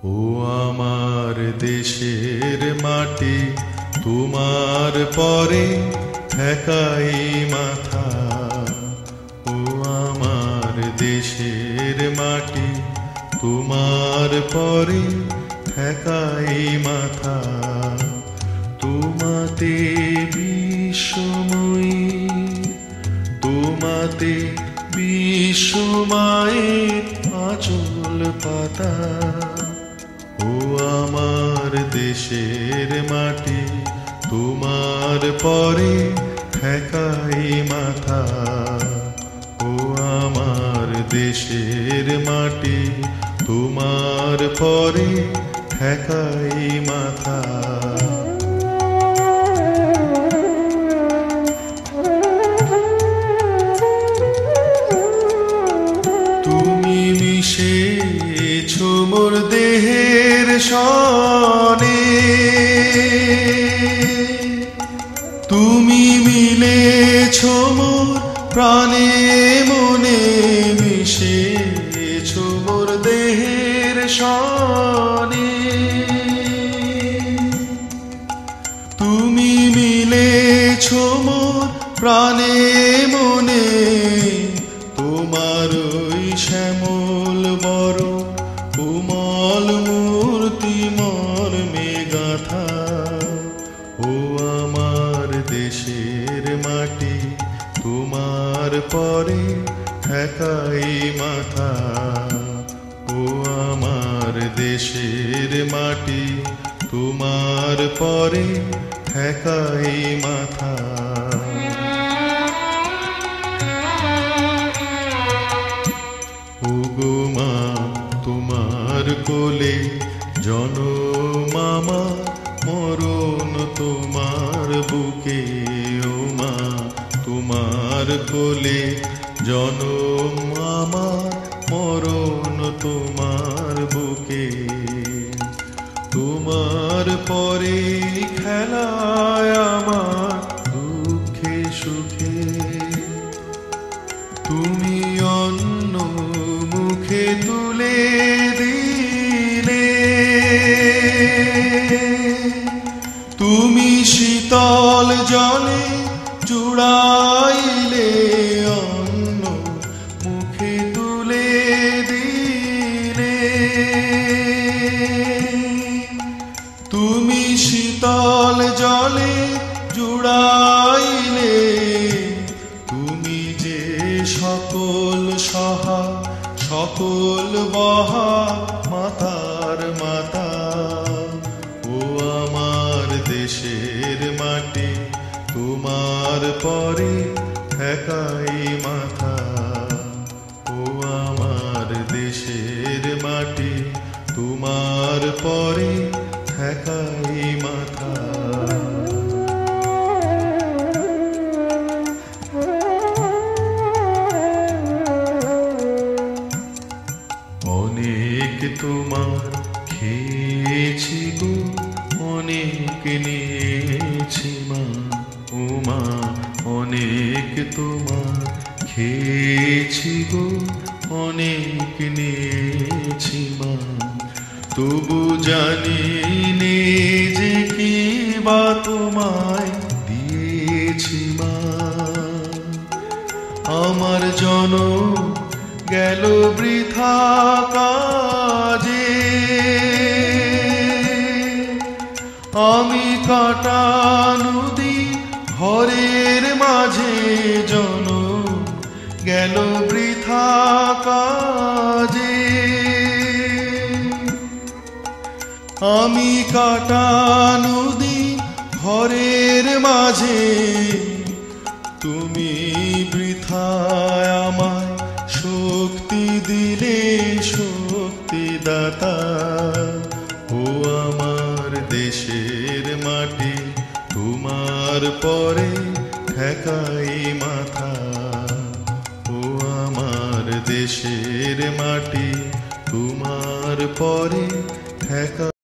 ও আমার দেশের মাটি, তোমার পরে ঠেকাই মাথা। ও আমার দেশের মাটি, তোমার পরে ঠেকাই মাথা। তোমাতে বিশ্বময়ী, তোমাতে বিশ্বমায়ের আঁচল পাতা। ও আমার দেশের মাটি, তোমার পরে ঠেকাই মাথা। ও আমার দেশের মাটি, তোমার পরে ঠেকাই মাথা। তুমি মিশেছো মোর দেহের সনে, তুমি মিলেছো মোর প্রাণে মনে, মিশেছো মোর দেহের সনে। তুমি মিলেছো মোর প্রাণে মনে, তোমার ওই শ্যামল বরণ কোমল মূর্তি মর্মে গাথা। ও আমার দেশের মাটি, তোমার পরে ঠেকাই মাথা। ও আমার দেশের মাটি, তোমার পরে ঠেকাই মাথা। ওগো মা, তোমার কোলে জনম আমার, মরণ তোমার বুকে। ও মা, তোমার কোলে জনম আমার, মরণ তোমার বুকে। তোমার পরে খেলায় আমার দুঃখে সুখে, তুমি অন্য মুখে তুলে দিলে। তুমি শীতল জলে জুড়াইলে, অন্য মুখে তুলে দিলে। তুমি শীতল জলে জুড়াইলে, তুমি যে সকল সহা সকল বহা মাতার মাতা। ও আমার দেশের মাটি, তোমার পরে ঠেকাই মাথা। ও আমার দেশের মাটি, তোমার পরে ঠেকাই মাথা। অনেক তোমার খেয়েছি গো, অনেক নিয়েছি মা। ও মা, অনেক তোমার খেয়েছি গো, অনেক নিয়েছি মা। তবু জানি নে যে কি বা তোমায় দিয়েছি মা। আমার জনম গেল বৃথা কাজে, আমি কাটা নদী ঘরের মাঝে, জনম গেল বৃথা কাজে। আমি কাটা নদী ঘরের মাঝে, তুমি বৃথায় আমায় শক্তি দিলে শক্তিদাতা। ও আমার দেশের মাটি, তোমার পরে ঠেকাই মাথা। ও আমার দেশের মাটি, তোমার পরে ঠেকাই।